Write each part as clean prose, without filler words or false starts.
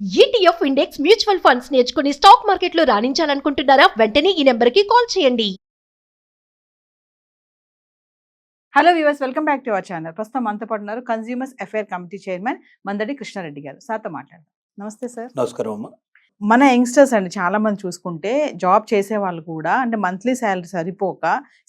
ETF index mutual funds నేర్చుకుని stock మార్కెట్లో రాణించాలనుకుంటున్నారా? వెంటనే ఈ నెంబర్కి కాల్ చేయండి. Hello viewers, welcome back to our channel. ప్రస్తుతం మనతో పాటు ఉన్నారు consumers affair committee chairman Mandadi Krishna Reddy గారు. సార్తో మాట్లాడదాం. నమస్తే సార్. నమస్కారం అమ్మ. మన యంగ్స్టర్స్ అండి చాలా మంది చూసుకుంటే జాబ్ చేసే వాళ్ళు కూడా అంటే మంత్లీ శాలరీ సరిపోక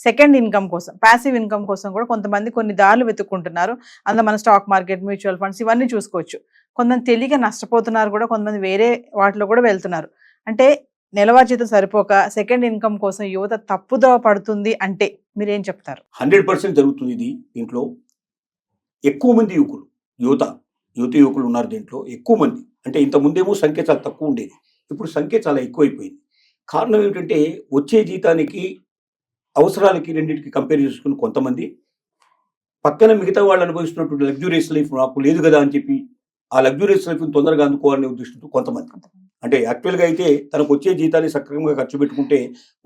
సెకండ్ ఇన్కమ్ కోసం, ప్యాసివ్ ఇన్కమ్ కోసం కూడా కొంతమంది కొన్ని దారులు వెతుక్కుంటున్నారు. అందులో మన స్టాక్ మార్కెట్, మ్యూచువల్ ఫండ్స్ ఇవన్నీ చూసుకోవచ్చు. కొంతమంది తెలియక నష్టపోతున్నారు కూడా, కొంతమంది వేరే వాటిలో కూడా వెళ్తున్నారు. అంటే నెలవారీ జీతం సరిపోక సెకండ్ ఇన్కమ్ కోసం యువత తప్పుదోవ పడుతుంది అంటే మీరేం చెప్తారు? 100% జరుగుతుంది ఇది. దీంట్లో ఎక్కువ మంది యువకులు ఉన్నారు. దీంట్లో ఎక్కువ మంది అంటే ఇంత ముందేమో సంఖ్య చాలా తక్కువ ఉండేది, ఇప్పుడు సంఖ్య చాలా ఎక్కువైపోయింది. కారణం ఏమిటంటే వచ్చే జీతానికి అవసరాలకి రెండింటికి కంపేర్ చేసుకుని కొంతమంది, పక్కన మిగతా వాళ్ళు అనుభవిస్తున్నటువంటి లగ్జూరియస్ లైఫ్ నాకు లేదు కదా అని చెప్పి ఆ లగ్జూరియస్ లైఫ్ని తొందరగా అందుకోవాలనే ఉద్దేశంతో కొంతమంది, అంటే యాక్చువల్గా అయితే తనకు వచ్చే జీతాన్ని సక్రమంగా ఖర్చు పెట్టుకుంటే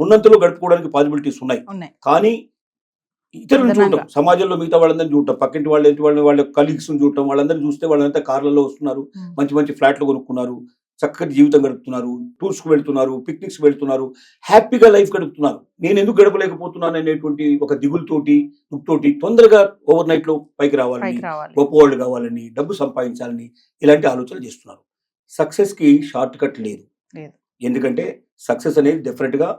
ఉన్నంతలో గడుపుకోవడానికి పాసిబిలిటీస్ ఉన్నాయి. కానీ ఇతరులను చూడటం, సమాజంలో మిగతా వాళ్ళందరినీ చూడటం, పక్కింటి వాళ్ళ కలీగ్స్ చూడటం, వాళ్ళందరినీ చూస్తే వాళ్ళంతా కార్లలో వస్తున్నారు, మంచి మంచి ఫ్లాట్లు కొనుక్కున్నారు, చక్కటి జీవితం గడుపుతున్నారు, టూర్స్కి వెళ్తున్నారు, పిక్నిక్స్ వెళ్తున్నారు, హ్యాపీగా లైఫ్ గడుపుతున్నారు. నేను ఎందుకు గడపలేకపోతున్నాను అనేటువంటి ఒక దుఃఖతోటి తొందరగా ఓవర్ నైట్ లో పైకి రావాలని, గొప్పవాళ్ళు కావాలని, డబ్బు సంపాదించాలని ఇలాంటి ఆలోచనలు చేస్తున్నారు. సక్సెస్ కి షార్ట్ కట్ లేదు. ఎందుకంటే సక్సెస్ అనేది డెఫినెట్ గా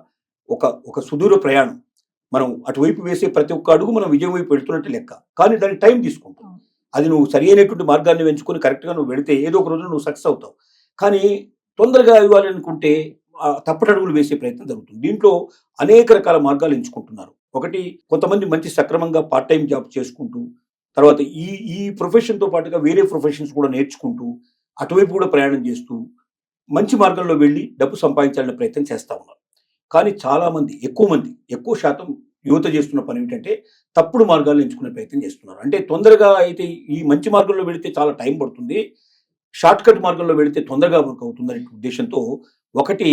ఒక సుదూర ప్రయాణం. మనం అటువైపు వేసే ప్రతి ఒక్క అడుగు మనం విజయం వైపు వెళ్తున్నట్టు లెక్క. కానీ దానికి టైం తీసుకుంటాం. అది నువ్వు సరి అయినటువంటి మార్గాన్ని ఎంచుకొని కరెక్ట్గా నువ్వు వెళితే ఏదో ఒక రోజు నువ్వు సక్సెస్ అవుతావు. కానీ తొందరగా ఇవ్వాలనుకుంటే తప్పటడుగులు వేసే ప్రయత్నం జరుగుతుంది. దీంట్లో అనేక రకాల మార్గాలు ఎంచుకుంటున్నారు. ఒకటి, కొంతమంది మంచి సక్రమంగా పార్ట్ టైం జాబ్ చేసుకుంటూ, తర్వాత ఈ ప్రొఫెషన్తో పాటుగా వేరే ప్రొఫెషన్స్ కూడా నేర్చుకుంటూ అటువైపు కూడా ప్రయాణం చేస్తూ మంచి మార్గంలో వెళ్ళి డబ్బు సంపాదించాలనే ప్రయత్నం చేస్తూ ఉన్నారు. కానీ చాలామంది, ఎక్కువ శాతం యువత చేస్తున్న పని ఏంటంటే తప్పుడు మార్గాలు ఎంచుకునే ప్రయత్నం చేస్తున్నారు. అంటే తొందరగా అయితే ఈ మంచి మార్గంలో వెళితే చాలా టైం పడుతుంది, షార్ట్ కట్ మార్గంలో వెళితే తొందరగా వర్క్ అవుతుందనే ఉద్దేశంతో ఒకటి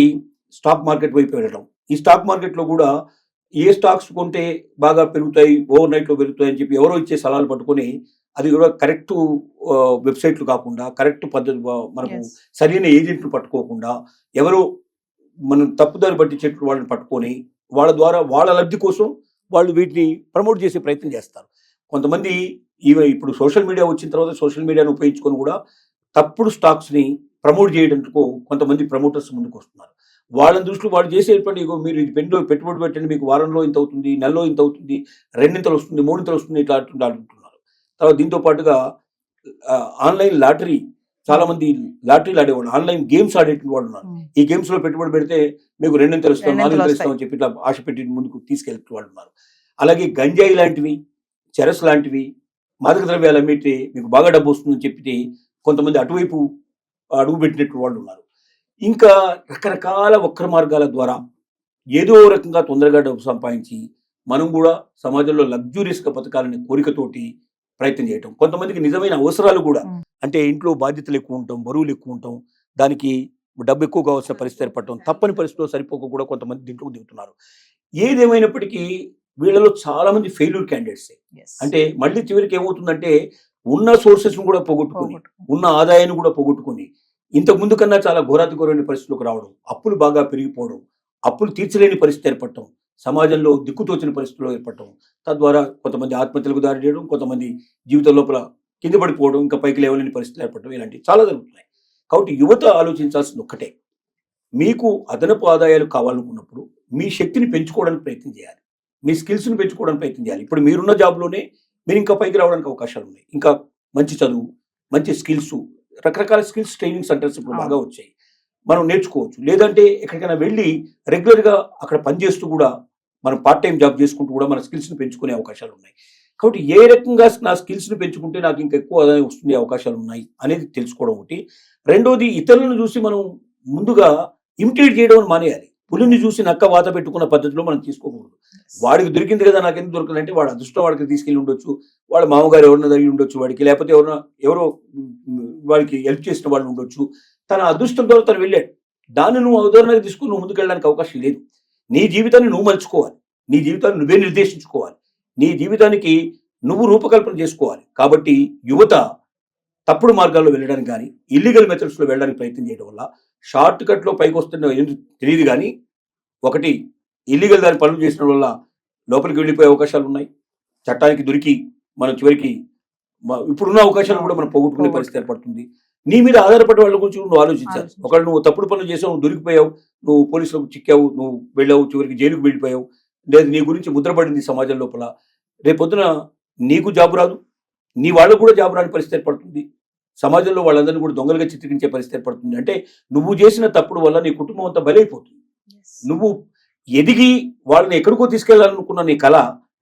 స్టాక్ మార్కెట్ వైపు వెళ్ళడం. ఈ స్టాక్ మార్కెట్లో కూడా ఏ స్టాక్స్ కొంటే బాగా పెరుగుతాయి, ఓవర్ నైట్లో పెరుగుతాయి అని చెప్పి ఎవరో ఇచ్చే సలహాలు పట్టుకొని, అది కూడా కరెక్ట్ వెబ్సైట్లు కాకుండా, కరెక్ట్ పద్ధతి, మనకు సరైన ఏజెంట్లు పట్టుకోకుండా, ఎవరో మనం తప్పుదారి పట్టించేట్లు వాళ్ళని పట్టుకొని వాళ్ళ ద్వారా వాళ్ళ లబ్ధి కోసం వాళ్ళు వీటిని ప్రమోట్ చేసే ప్రయత్నం చేస్తారు. కొంతమంది ఇప్పుడు సోషల్ మీడియా వచ్చిన తర్వాత సోషల్ మీడియాను ఉపయోగించుకొని కూడా తప్పుడు స్టాక్స్ని ప్రమోట్ చేయడానికి కొంతమంది ప్రమోటర్స్ ముందుకు వస్తున్నారు. వాళ్ళని దృష్టిలో వాళ్ళు చేసేటువంటి, మీరు ఇది పెట్టుబడి పెట్టండి, మీకు వారంలో ఇంత అవుతుంది, నెలలో ఇంత అవుతుంది, రెండింతలు వస్తుంది, మూడింతలు వస్తుంది, ఇట్లా అంటున్నారు. తర్వాత దీంతో పాటుగా ఆన్లైన్ లాటరీ, చాలా మంది లాటరీలు ఆడేవాళ్ళు, ఆన్లైన్ గేమ్స్ ఆడేటువంటి వాళ్ళు ఉన్నారు. ఈ గేమ్స్ లో పెట్టుబడి పెడితే మీకు 2 ఇస్తాం, 4 ఇస్తాం అని చెప్పి ఇట్లా ఆశ పెట్టి ముందుకు తీసుకెళ్తే వాళ్ళు ఉన్నారు. అలాగే గంజాయి లాంటివి, చెరస్ లాంటివి, మాదక ద్రవ్యాలు అమ్మితే మీకు బాగా డబ్బు వస్తుందని చెప్పి కొంతమంది అటువైపు అడుగు పెట్టినట్టు వాళ్ళు ఉన్నారు. ఇంకా రకరకాల వక్ర మార్గాల ద్వారా ఏదో రకంగా తొందరగా డబ్బు సంపాదించి మనం కూడా సమాజంలో లగ్జూరియస్గా బతకాలనే కోరికతోటి ప్రయత్నం చేయటం. కొంతమందికి నిజమైన అవసరాలు కూడా, అంటే ఇంట్లో బాధ్యతలు ఎక్కువ ఉంటాం, బరువులు ఎక్కువ ఉంటాం, దానికి డబ్బు ఎక్కువ కావాల్సిన పరిస్థితి ఏర్పడటం, తప్పని పరిస్థితిలో సరిపోక కూడా కొంతమంది దీంట్లో దిగుతున్నారు. ఏదేమైనప్పటికీ వీళ్ళలో చాలా మంది ఫెయిల్యూర్ క్యాండిడేట్స్. అంటే మళ్ళీ చివరికి ఏమవుతుందంటే ఉన్న సోర్సెస్ కూడా పోగొట్టుకుని, ఉన్న ఆదాయాన్ని కూడా పోగొట్టుకుని ఇంతకు ముందు కన్నా చాలా ఘోరాతిఘోరమైన పరిస్థితులకు రావడం, అప్పులు బాగా పెరిగిపోవడం, అప్పులు తీర్చలేని పరిస్థితి ఏర్పడటం, సమాజంలో దిక్కుతోచిన పరిస్థితుల్లో ఏర్పడటం, తద్వారా కొంతమంది ఆత్మహత్యలకు దారి చేయడం, కొంతమంది జీవితం లోపల కింద పడిపోవడం, ఇంకా పైకి లేవలేని పరిస్థితులు ఏర్పడటం, ఇలాంటివి చాలా జరుగుతున్నాయి. కాబట్టి యువత ఆలోచించాల్సింది ఒక్కటే, మీకు అదనపు ఆదాయాలు కావాలనుకున్నప్పుడు మీ శక్తిని పెంచుకోవడానికి ప్రయత్నం చేయాలి, మీ స్కిల్స్ని పెంచుకోవడానికి ప్రయత్నం చేయాలి. ఇప్పుడు మీరున్న జాబ్లోనే మీరు ఇంకా పైకి రావడానికి అవకాశాలు ఉన్నాయి. ఇంకా మంచి చదువు, మంచి స్కిల్స్, రకరకాల స్కిల్స్ ట్రైనింగ్ సెంటర్స్ ఇప్పుడు బాగా వచ్చాయి, మనం నేర్చుకోవచ్చు. లేదంటే ఎక్కడికైనా వెళ్ళి రెగ్యులర్గా అక్కడ పనిచేస్తూ కూడా మనం పార్ట్ టైం జాబ్ చేసుకుంటూ కూడా మన స్కిల్స్ని పెంచుకునే అవకాశాలు ఉన్నాయి. కాబట్టి ఏ రకంగా నా స్కిల్స్ని పెంచుకుంటే నాకు ఇంకా ఎక్కువ ఆదాయం వస్తుంది అవకాశాలు ఉన్నాయి అనేది తెలుసుకోవడం ఒకటి. రెండోది, ఇతరులను చూసి మనం ముందుగా ఇమిటేట్ చేయడం మానేయాలి. పులిని చూసి నక్క వాత పెట్టుకున్న పద్ధతిలో మనం తీసుకోకూడదు. వాడికి దొరికింది కదా నాకు ఎందుకు దొరకదంటే వాడు అదృష్టం వాడికి తీసుకెళ్ళి ఉండొచ్చు, వాళ్ళ మామగారు ఎవరిన జరిగి ఉండొచ్చు వాడికి, లేకపోతే ఎవరో వాడికి హెల్ప్ చేసిన వాళ్ళు ఉండొచ్చు. తన అదృష్టం ద్వారా తను వెళ్ళాడు, దాన్ని నువ్వు ఉదాహరణగా తీసుకుని నువ్వు ముందుకు వెళ్ళడానికి అవకాశం లేదు. నీ జీవితాన్ని నువ్వు మలుచుకోవాలి, నీ జీవితాన్ని నువ్వే నిర్దేశించుకోవాలి, నీ జీవితానికి నువ్వు రూపకల్పన చేసుకోవాలి. కాబట్టి యువత తప్పుడు మార్గాల్లో వెళ్ళడానికి కానీ ఇల్లీగల్ మెథడ్స్లో వెళ్ళడానికి ప్రయత్నం చేయడం వల్ల షార్ట్ కట్లో పైకి వస్తున్న తెలియదు కానీ ఒకటి ఇల్లీగల్ దాని పనులు చేసిన వల్ల లోపలికి వెళ్ళిపోయే అవకాశాలు ఉన్నాయి. చట్టానికి దొరికి మనం చివరికి ఇప్పుడున్న అవకాశాలు కూడా మనం పోగొట్టుకునే పరిస్థితి ఏర్పడుతుంది. నీ మీద ఆధారపడే వాళ్ళ గురించి నువ్వు ఆలోచించాలి. ఒకవేళ నువ్వు తప్పుడు పనులు చేసావు, నువ్వు దొరికిపోయావు, నువ్వు పోలీసులకు చిక్కావు, నువ్వు వెళ్ళావు, చివరికి జైలుకు వెళ్ళిపోయావు, లేదు నీ గురించి ముద్రపడింది సమాజం లోపల, రేపొద్దున నీకు జాబు రాదు, నీ వాళ్ళకు కూడా జాబు రాని పరిస్థితి ఏర్పడుతుంది. సమాజంలో వాళ్ళందరినీ కూడా దొంగలుగా చిత్రీకరించే పరిస్థితి ఏర్పడుతుంది. అంటే నువ్వు చేసిన తప్పుడు వల్ల నీ కుటుంబం అంతా బలైపోతుంది. నువ్వు ఎదిగి వాళ్ళని ఎక్కడికో తీసుకెళ్లాలనుకున్న నీ కళ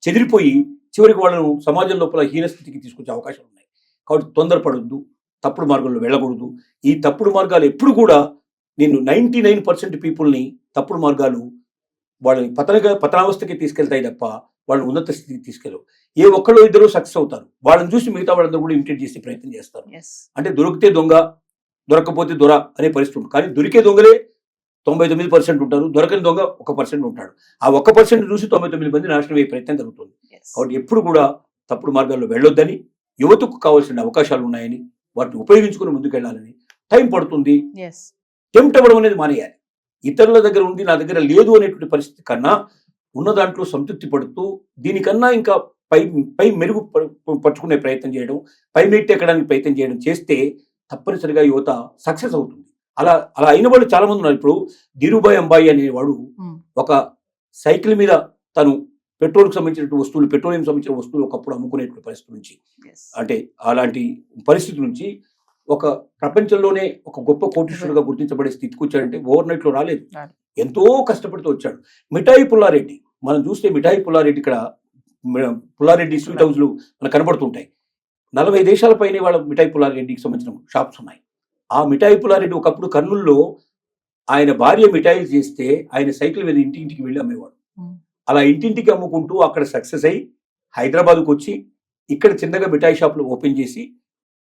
చెదిరిపోయి చివరికి వాళ్ళను సమాజం లోపల హీనస్థితికి తీసుకొచ్చే అవకాశాలు ఉన్నాయి. కాబట్టి తొందరపడొద్దు, తప్పుడు మార్గంలో వెళ్ళకూడదు. ఈ తప్పుడు మార్గాలు ఎప్పుడు కూడా నేను 99% పీపుల్ని తప్పుడు మార్గాలు వాళ్ళని పతనావస్థకి తీసుకెళ్తాయి తప్ప వాళ్ళని ఉన్నత స్థితికి తీసుకెళ్ళవు. ఏ ఒక్కళ్ళు ఇద్దరు సక్సెస్ అవుతారు, వాళ్ళని చూసి మిగతా వాళ్ళందరూ కూడా ఇమిటేట్ చేసే ప్రయత్నం చేస్తారు. అంటే దొరికితే దొంగ, దొరకకపోతే దొర అనే పరిస్థితి ఉంటుంది. కానీ దొరికే దొంగలే 99% ఉంటారు, దొరకని దొంగ 1% ఉంటాడు. ఆ 1% చూసి 99 మంది నాశనం అయ్యే ప్రయత్నం జరుగుతుంది. కాబట్టి ఎప్పుడు కూడా తప్పుడు మార్గాల్లో వెళ్ళొద్దని, యువతకు కావాల్సిన అవకాశాలు ఉన్నాయని వాటిని ఉపయోగించుకుని ముందుకెళ్ళాలని. టైం పడుతుంది, టెంప్ట్ అవ్వడం అనేది మానేయాలి. ఇతరుల దగ్గర ఉంది నా దగ్గర లేదు అనేటువంటి పరిస్థితి కన్నా ఉన్న దాంట్లో సంతృప్తి పడుతూ దీనికన్నా ఇంకా పై మెరుగు పరుచుకునే ప్రయత్నం చేయడం, పై మెట్టు ఎక్కడానికి ప్రయత్నం చేయడం చేస్తే తప్పనిసరిగా యువత సక్సెస్ అవుతుంది. అలా అయిన వాళ్ళు చాలా మంది ఉన్నారు. ఇప్పుడు ధీరుభాయ్ అంబాయి అనేవాడు ఒక సైకిల్ మీద తను పెట్రోల్కి సంబంధించిన వస్తువులు, పెట్రోలియం సంబంధించిన వస్తువులు ఒకప్పుడు అమ్ముకునేటువంటి పరిస్థితి నుంచి, అంటే అలాంటి పరిస్థితి నుంచి ఒక ప్రపంచంలోనే ఒక గొప్ప కోటీశ్వరుడుగా గుర్తించబడే స్థితికి వచ్చాడంటే ఓవర్ నైట్ లో రాలేదు, ఎంతో కష్టపడుతూ వచ్చాడు. మిఠాయి పుల్లారెడ్డి మనం చూస్తే, మిఠాయి పుల్లారెడ్డి ఇక్కడ పుల్లారెడ్డి స్వీట్ హౌస్లు మనకు కనబడుతుంటాయి. 40 దేశాల పైనే వాళ్ళ మిఠాయి పుల్లారెడ్డికి సంబంధించిన షాప్స్ ఉన్నాయి. ఆ మిఠాయి పుల్లారెడ్డి ఒకప్పుడు కర్నూలులో ఆయన భార్య మిఠాయిలు చేస్తే ఆయన సైకిల్ మీద ఇంటింటికి వెళ్ళి అమ్మేవాడు. అలా ఇంటింటికి అమ్ముకుంటూ అక్కడ సక్సెస్ అయ్యి హైదరాబాద్కు వచ్చి ఇక్కడ చిన్నగా మిఠాయి షాపులు ఓపెన్ చేసి,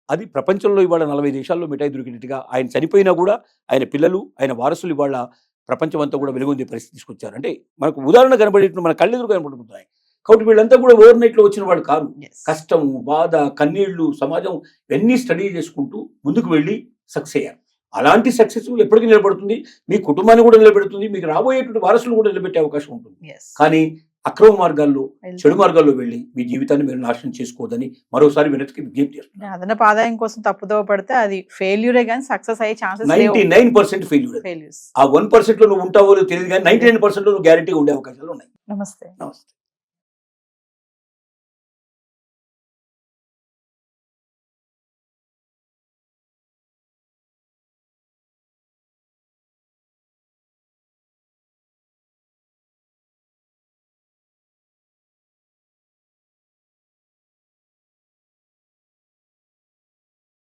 అది ప్రపంచంలో ఇవాళ 40 దేశాల్లో మిఠాయి దొరికినట్టుగా, ఆయన చనిపోయినా కూడా ఆయన పిల్లలు, ఆయన వారసులు ఇవాళ ప్రపంచం అంతా కూడా వెలుగొందే పరిస్థితి తీసుకొచ్చారు. అంటే మనకు ఉదాహరణ కనబడేట్టు మన కళ్ళెదురు కనబడుతున్నాయి. కాబట్టి వీళ్ళంతా కూడా ఓవర్ నైట్ లో వచ్చిన వాళ్ళు కాదు. కష్టము, బాధ, కన్నీళ్లు, సమాజం ఇవన్నీ స్టడీ చేసుకుంటూ ముందుకు వెళ్ళి సక్సెస్ అయ్యారు. అలాంటి సక్సెస్ ఎప్పటికీ నిలబడుతుంది, మీ కుటుంబాన్ని కూడా నిలబెడుతుంది, మీకు రాబోయేటువంటి వారసులు కూడా నిలబెట్టే అవకాశం ఉంటుంది. కానీ అక్రమ మార్గాల్లో, చెడు మార్గాల్లో వెళ్ళి మీ జీవితాన్ని మీరు నాశనం చేసుకోవద్దని మరోసారి వినతికి విజ్ఞప్తి చేస్తున్నారు. అదనపు ఆదాయం కోసం తప్పుదోవ పడితే అది ఫెయిల్యూరే కానీ సక్సెస్ అయ్యే ఛాన్సెస్ 99% ఫెయిల్యూర్. ఆ 1% లో నువ్వు ఉంటావో తెలియదు కానీ 99% లో నువ్వు గ్యారెంటీగా ఉండే అవకాశాలు ఉన్నాయి. నమస్తే. నమస్తే.